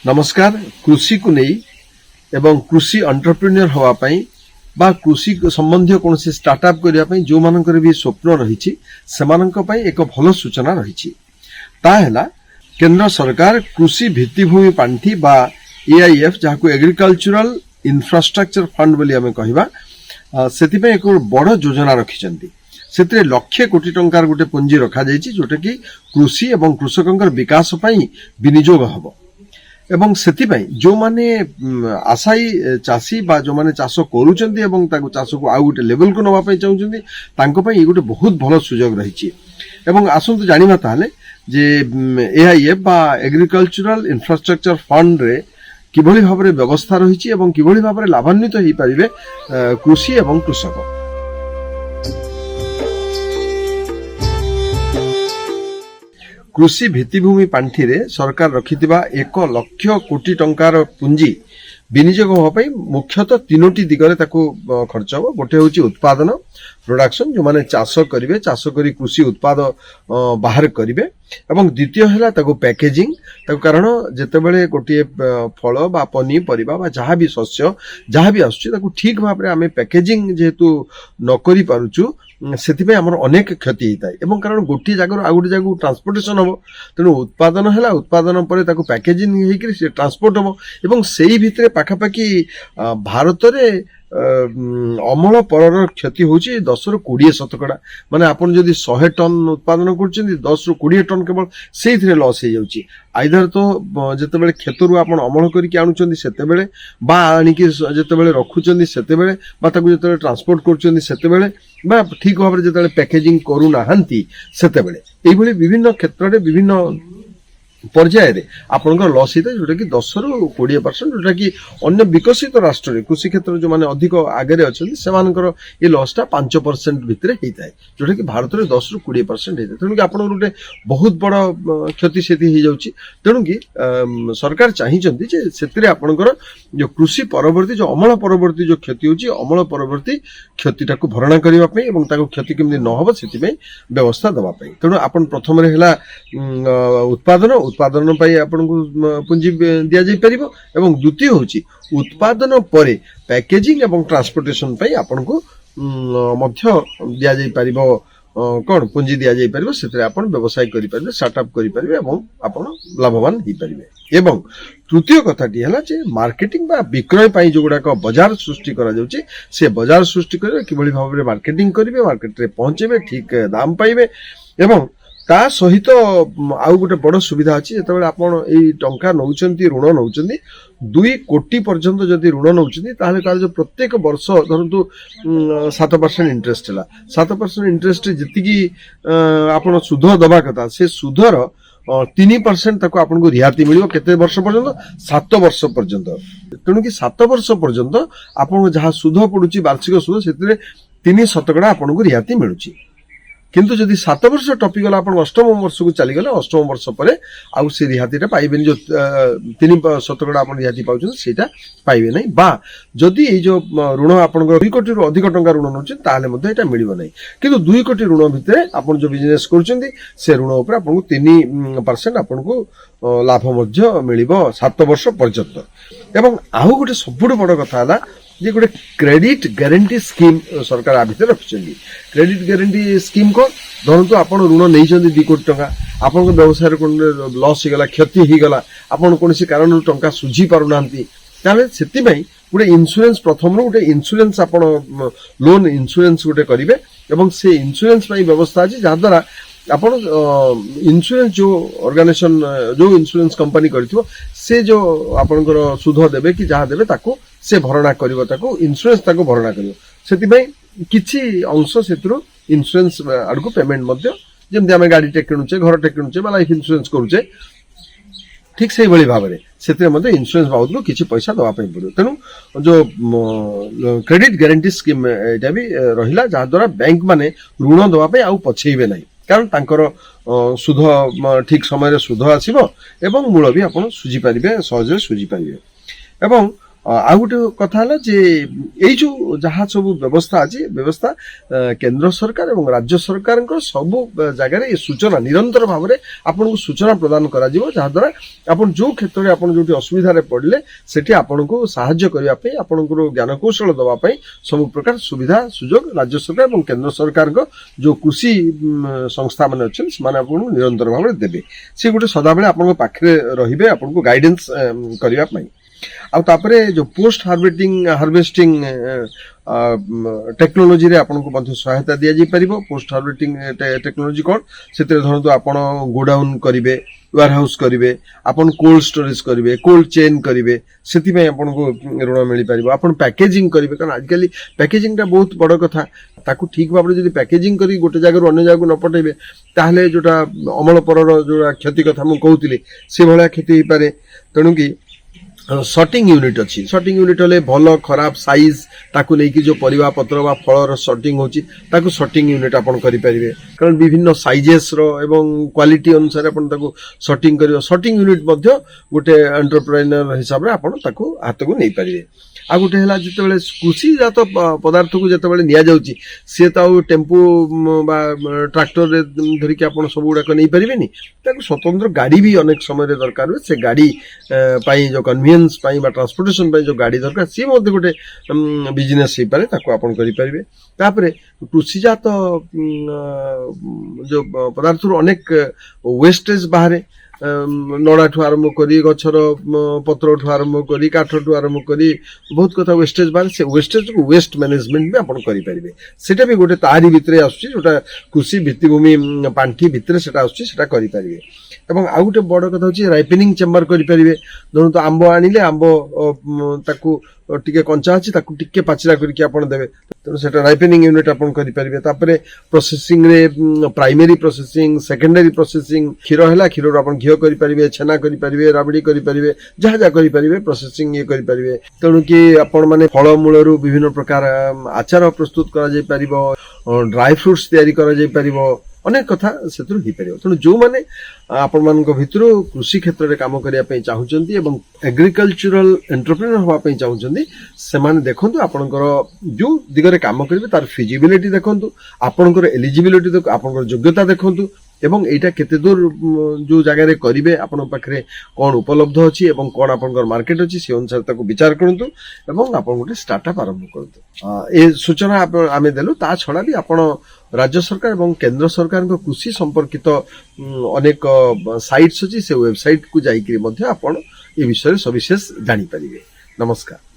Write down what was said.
नमस्कार। कृषि को नहीं एवं कृषि एंटरप्रेन्योर हवा पाई बा कृषि संबंधी कौन स्टार्टअप करने जो मानकर भी स्वप्न रही एक भल सूचना रही केंद्र सरकार कृषि भित्तिभूमि पांठी बा एआईएफ जहाँ एग्रीकल्चरल इंफ्रास्ट्रक्चर फंड बोली आम कहवा से एक बड़ योजना रखिंट से लक्षे कोटी टंकार गोटे पुंजी रखा जोटा कि कृषि एवं कृषकों विकास विनियोग हम एवं सेतिपाई जो माने आशायी चाषी बा जो माने चाष करूचंती एवं ताको चाष को आउ गोटे लेवल को नवा चाहूचंती तांको पई गोटे बहुत भल सुजोग रही एवं आसंतु जानिबा ताले जे एआईएफ बा एग्रीकल्चरल इंफ्रास्ट्रक्चर फंड रे किभली भाबरे व्यवस्था रही एवं किभली भाबरे लाभान्वित होई परिबे कृषि एवं कृषक। कृषि भित्तिभूमि पांठी रे सरकार रखिथिबा 1 लाख कोटी टंकार पुंजी विनियोग होपाई मुख्यतः तीनोटी दिगरे ताको खर्च हो। गोटे होची उत्पादन प्रोडक्शन जो माने चाष करिवे चाष करी कृषि उत्पाद बाहर करिवे एवं द्वितीय हैला ताको पैकेजिंग ताको कारण जेतेबेले गोटे फल बा पनी परिबा बा जहाँ भी शस्य जहाँ भी आसुची ताको ठीक भाबरे आमे पैकेजिंग जेहेतु न करि पारुचु से अनेक क्षति होता है एवं कारण गोटे जगह आ गोटे जगह ट्रांसपोर्टेशन हम तेणु उत्पादन है उत्पादन पर पैकेजिंग होकर ट्रांसपोर्ट हम एवं से ही भितर पाखापाखि भारत में अमल पर क्षति होची 10 ରୁ 20 शतकड़ा माने आपन जदि 100 टन उत्पादन करछिन 10 ରୁ 20 टन केवल सेइथरे लॉस हे जाउची। आइदर तो जेतेबेले खेतरु आपन अमल करिके आनुचंदी सेतेबेले बा आनिके जेतेबेले रखुचंदी सेतेबेले बा ताकु जेतेबेले ट्रांसपोर्ट करछंदी सेतेबेले बा ठीक भाबरे जेतेबेले पैकेजिंग करू नाहंती सेतेबेले एइभली विभिन्न क्षेत्र रे विभिन्न पर्याय रे आपनकर लॉस होता है जोटा कि 10 ରୁ 20% जोटा कि अन्य विकसित राष्ट्र रे कृषि क्षेत्र जो माने अधिक आगे अच्छे से ये लॉस टा 5% भितर होता है जोटा कि भारत में 10 ରୁ 20% होता है। तेणु कि आप गोटे बहुत बड़ क्षति से तेणु कि सरकार चाहिए आपणकर जो कृषि परवर्ती जो अमल परवर्ती जो क्षति होची अमल परवर्ती क्षतिटा को भरणा करने क्षति केमती न हो से व्यवस्था दवाई। तेणु आपन प्रथम उत्पादन पाई आपनको पुंजी दिया जाई परिबो एवं द्वितीय होची उत्पादन परे पैकेजिंग एवं ट्रांसपोर्टेशन पाई आपनको मध्य दिया जाई परिबो कोन पुंजी दिया जाई परिबो सेतरे आपण व्यवसाय करि परिबे स्टार्टअप करि परिबे एवं आपण लाभवान ही परिबे। एवं तृतीय कथाटी है जे मार्केटिंग बा विक्रय पाई जो गुडा बाजार सृष्टि करा जाउची से बाजार सृष्टि करे किबळी भाबरे मार्केटिंग करिवे मार्केट रे पहुंचेबे ठीक दाम पाइबे एवं ता सहित आउ गोटे बड़ सुविधा अच्छी जिते आपड़ ये टंका नौकरी ऋण नौकरी 2 कोटी पर्यंत जदि ऋण नौकरी तार जो प्रत्येक वर्ष धरतु 7% इंटरेस्ट है 7% इंटरेस्ट जी आप सुध दबा कथा से सुधर 3% तक आपको रिहाती मिल केते वर्ष पर्यंत 7 वर्ष पर्यंत। तेणु कि 7 वर्ष पर्यंत आपको जहाँ सुध पड़ुची वार्षिक सुध से 3% आपको रिहाती मिलूची किंतु जदि 7 वर्ष टपिगला आप 8म वर्ष को चलीगले 8म वर्ष पर आउ से रिहातीटा पाइबे जो 3% आप रिहाती पाउछन सेटा पाइबे नहीं बा जदि ए जो ऋण आपन 2 कोटी रु अधिक टंका ऋण नउछन ताले मध्ये एटा मिलिबो नहीं किंतु 2 कोटी ऋण भितरे आपन जो बिजनेस करछन्ती से ऋण ऊपर आपन 3% आपन को लाभ मध्ये मिलिबो 7 वर्ष पर्यंत। एवं आउ गोटे सबुठ बड़ कथा हला जे गोटे क्रेडिट गारंटी स्कीम सरकार आ भितर रखिछन्ती। क्रेडिट गारंटी स्कीम को धरतु आपण ऋण नैछन्ती 2 कोटी टंका आपण व्यवसाय लॉस हो गला क्षति हो गला आपण कोनसी कारण टंका सुझी पारु नांती ताले सेति पई गोटे इंश्योरेंस प्रथम गोटे इंश्योरेंस आपण लोन इंश्योरेंस गोटे करिवे एवं से इंश्योरेंस पई व्यवस्था अछि जहा द्वारा आपण इंश्योरेंस जो ऑर्गेनाइजेशन जो इंश्योरेंस कंपनी करथिबो से जो आपनकर सुध देबे कि जहा देबे ताको से भरणा करिवो ताको इंश्योरेंस ताको भरणा करिवो सेति पई किछि अंश सेतरो इंश्योरेंस आडको पेमेंट मध्ये जेमति आमे गाडी टे किनुचे घर टे किनुचे बा लाइफ इंश्योरेंस करूचे ठीक से भली भाबरे सेते मध्ये इंश्योरेंस बाबदलो किछि पैसा दवा पई पड़ो। तेनु जो क्रेडिट गारंटी स्कीम एटा भी रहिला जहा द्वारा बैंक माने ऋण दवा पई आउ पछेइबे नाही कारण तांकर सुध ठीक समय सुध आसीबो एवं मूल भी आपण सुझी परिबे सहज सुझी परिबे। एवं ଆଉ ଗୋଟେ କଥା ହେଲା ଯେ ଏଇ ଯୋଉ ଯାହା ସବୁ ବ୍ୟବସ୍ଥା ଅଛି ବ୍ୟବସ୍ଥା କେନ୍ଦ୍ର ସରକାର ଏବଂ ରାଜ୍ୟ ସରକାରଙ୍କ ସବୁ ଜାଗାରେ ଏ ସୂଚନା ନିରନ୍ତର ଭାବରେ ଆପଣଙ୍କୁ ସୂଚନା ପ୍ରଦାନ କରାଯିବ, ଯାହାଦ୍ୱାରା ଆପଣ ଯୋଉ କ୍ଷେତ୍ରରେ ଆପଣ ଯୋଉଠି ଅସୁବିଧାରେ ପଡ଼ିଲେ ସେଠି ଆପଣଙ୍କୁ ସାହାଯ୍ୟ କରିବା ପାଇଁ ଆପଣଙ୍କର ଜ୍ଞାନକୌଶଳ ଦେବା ପାଇଁ ସବୁ ପ୍ରକାର ସୁବିଧା ସୁଯୋଗ ରାଜ୍ୟ ସରକାର ଏବଂ କେନ୍ଦ୍ର ସରକାରଙ୍କ ଯୋଉ କୃଷି ସଂସ୍ଥା ମାନେ ଅଛନ୍ତି ସେମାନେ ଆପଣଙ୍କୁ ନିରନ୍ତର ଭାବରେ ଦେବେ। ସେ ଗୋଟେ ସଦାବେଳେ ଆପଣଙ୍କ ପାଖରେ ରହିବେ ଆପଣଙ୍କୁ ଗାଇଡେନ୍ସ କରିବା ପାଇଁ। ଆଉ ତାପରେ ଯୋଉ ପୋଷ୍ଟ ହାର୍ଭେଷ୍ଟିଂ ଟେକ୍ନୋଲୋଜି ରେ ଆପଣଙ୍କୁ ମଧ୍ୟ ସହାୟତା ଦିଆଯାଇ ପାରିବ। ପୋଷ୍ଟ ହାର୍ଭେଷ୍ଟିଂ ଟେକ୍ନୋଲୋଜି କ'ଣ, ସେଥିରେ ଧରନ୍ତୁ ଆପଣ ଗୋଡାଉନ୍ କରିବେ, ୱେୟାର ହାଉସ୍ କରିବେ, ଆପଣ କୋଲ୍ଡ ଷ୍ଟୋରେଜ କରିବେ, କୋଲ୍ଡ ଚେନ୍ କରିବେ, ସେଥିପାଇଁ ଆପଣଙ୍କୁ ଋଣ ମିଳିପାରିବ। ଆପଣ ପ୍ୟାକେଜିଂ କରିବେ, କାରଣ ଆଜିକାଲି ପ୍ୟାକେଜିଂଟା ବହୁତ ବଡ଼ କଥା। ତାକୁ ଠିକ୍ ଭାବରେ ଯଦି ପ୍ୟାକେଜିଂ କରି ଗୋଟେ ଜାଗାରୁ ଅନ୍ୟ ଜାଗାକୁ ନ ପଠେଇବେ ତାହେଲେ ଯୋଉଟା ଅମଳ ପରର ଯୋଉଟା କ୍ଷତି କଥା ମୁଁ କହୁଥିଲି ସେଭଳିଆ କ୍ଷତି ହେଇପାରେ। ତେଣୁକି ସର୍ଟିଂ ୟୁନିଟ୍ ଅଛି। ସର୍ଟିଂ ୟୁନିଟ୍ ହେଲେ ଭଲ ଖରାପ ସାଇଜ ତାକୁ ନେଇକି ଯୋଉ ପରିବା ପତ୍ର ବା ଫଳର ସର୍ଟିଂ ହଉଛି ତାକୁ ସର୍ଟିଂ ୟୁନିଟ୍ ଆପଣ କରିପାରିବେ, କାରଣ ବିଭିନ୍ନ ସାଇଜେସର ଏବଂ କ୍ୱାଲିଟି ଅନୁସାରେ ଆପଣ ତାକୁ ସର୍ଟିଂ କରିବେ। ସର୍ଟିଂ ୟୁନିଟ୍ ମଧ୍ୟ ଗୋଟେ ଏଣ୍ଟରପ୍ରେନର ହିସାବରେ ଆପଣ ତାକୁ ହାତକୁ ନେଇପାରିବେ। ଆଉ ଗୋଟେ ହେଲା ଯେତେବେଳେ କୃଷିଜାତ ପଦାର୍ଥକୁ ଯେତେବେଳେ ନିଆଯାଉଛି ସିଏ ତ ଆଉ ଟେମ୍ପୁ ବା ଟ୍ରାକ୍ଟରରେ ଧରିକି ଆପଣ ସବୁ ଗୁଡାକ ନେଇପାରିବେନି, ତାକୁ ସ୍ୱତନ୍ତ୍ର ଗାଡି ବି ଅନେକ ସମୟରେ ଦରକାର ହୁଏ। ସେ ଗାଡି ପାଇଁ ଯୋଉ କନଭିନିଏନ୍ସ ପାଇଁ ବା ଟ୍ରାନ୍ସପୋର୍ଟେସନ ପାଇଁ ଯୋଉ ଗାଡି ଦରକାର ସିଏ ମଧ୍ୟ ଗୋଟେ ବିଜନେସ୍ ହେଇପାରେ, ତାକୁ ଆପଣ କରିପାରିବେ। ତାପରେ କୃଷିଜାତ ଯୋଉ ପଦାର୍ଥରୁ ଅନେକ ୱେଷ୍ଟେଜ ବାହାରେ, ନଡ଼ାଠୁ ଆରମ୍ଭ କରି ଗଛର ପତ୍ରଠୁ ଆରମ୍ଭ କରି କାଠଠୁ ଆରମ୍ଭ କରି ବହୁତ କଥା ୱେଷ୍ଟେଜ ବାହାରେ। ସେ ୱେଷ୍ଟେଜକୁ ୱେଷ୍ଟ ମ୍ୟାନେଜମେଣ୍ଟ ବି ଆପଣ କରିପାରିବେ। ସେଟା ବି ଗୋଟେ ତାରି ଭିତରେ ଆସୁଛି, ଯୋଉଟା କୃଷି ଭିତ୍ତିଭୂମି ପାଣ୍ଠି ଭିତରେ ସେଟା ଆସୁଛି, ସେଟା କରିପାରିବେ। ଏବଂ ଆଉ ଗୋଟେ ବଡ କଥା ହଉଛି ରାଇପେନିଂ ଚେମ୍ବାର କରିପାରିବେ। ଧରନ୍ତୁ ଆମ୍ବ ଆଣିଲେ ଆମ୍ବ ତାକୁ ଟିକେ କଞ୍ଚା ଅଛି ତାକୁ ଟିକେ ପାଚିଲା କରିକି ଆପଣ ଦେବେ, ତେଣୁ ସେଟା ରାଇପେନିଂ ୟୁନିଟ୍ ଆପଣ କରିପାରିବେ। ତାପରେ ପ୍ରୋସେସିଂ ରେ ପ୍ରାଇମେରୀ ପ୍ରୋସେସିଂ, ସେକେଣ୍ଡାରୀ ପ୍ରୋସେସିଂ, କ୍ଷୀର ହେଲା କ୍ଷୀରରୁ ଆପଣ ଘିଅ କରିପାରିବେ, ଛେନା କରିପାରିବେ, ରାବିଡି କରିପାରିବେ, ଯାହା ଯାହା କରିପାରିବେ ପ୍ରୋସେସିଂ ଇଏ କରିପାରିବେ। ତେଣୁକି ଆପଣ ମାନେ ଫଳମୂଳରୁ ବିଭିନ୍ନ ପ୍ରକାର ଆଚାର ପ୍ରସ୍ତୁତ କରାଯାଇ ପାରିବ, ଡ୍ରାଏ ଫ୍ରୁଟ୍ସ ତିଆରି କରାଯାଇ ପାରିବ, ଅନେକ କଥା ସେଥିରୁ ହେଇପାରିବ। ତେଣୁ ଯୋଉମାନେ ଆପଣମାନଙ୍କ ଭିତରୁ କୃଷି କ୍ଷେତ୍ରରେ କାମ କରିବା ପାଇଁ ଚାହୁଁଛନ୍ତି ଏବଂ ଏଗ୍ରିକଲଚରାଲ ଏଣ୍ଟରପ୍ରେନର ହେବା ପାଇଁ ଚାହୁଁଛନ୍ତି ସେମାନେ ଦେଖନ୍ତୁ ଆପଣଙ୍କର ଯୋଉ ଦିଗରେ କାମ କରିବେ ତାର ଫିଜିବିଲିଟି ଦେଖନ୍ତୁ, ଆପଣଙ୍କର ଏଲିଜିବିଲିଟି ଆପଣଙ୍କର ଯୋଗ୍ୟତା ଦେଖନ୍ତୁ ଏବଂ ଏଇଟା କେତେ ଦୂର ଯୋଉ ଜାଗାରେ କରିବେ ଆପଣଙ୍କ ପାଖରେ କଣ ଉପଲବ୍ଧ ଅଛି ଏବଂ କଣ ଆପଣଙ୍କର ମାର୍କେଟ ଅଛି ସେ ଅନୁସାରେ ତାକୁ ବିଚାର କରନ୍ତୁ ଏବଂ ଆପଣ ଗୋଟେ ଷ୍ଟାର୍ଟଅପ୍ ଆରମ୍ଭ କରନ୍ତୁ। ଏ ସୂଚନା ଆମେ ଦେଲୁ। ତା ଛଡା ବି ଆପଣ ରାଜ୍ୟ ସରକାର ଏବଂ କେନ୍ଦ୍ର ସରକାରଙ୍କ କୃଷି ସମ୍ପର୍କିତ ଅନେକ ସାଇଟ୍ସ ଅଛି, ସେ ୱେବସାଇଟ୍ କୁ ଯାଇକି ମଧ୍ୟ ଆପଣ ଏ ବିଷୟରେ ସବିଶେଷ ଜାଣିପାରିବେ। ନମସ୍କାର।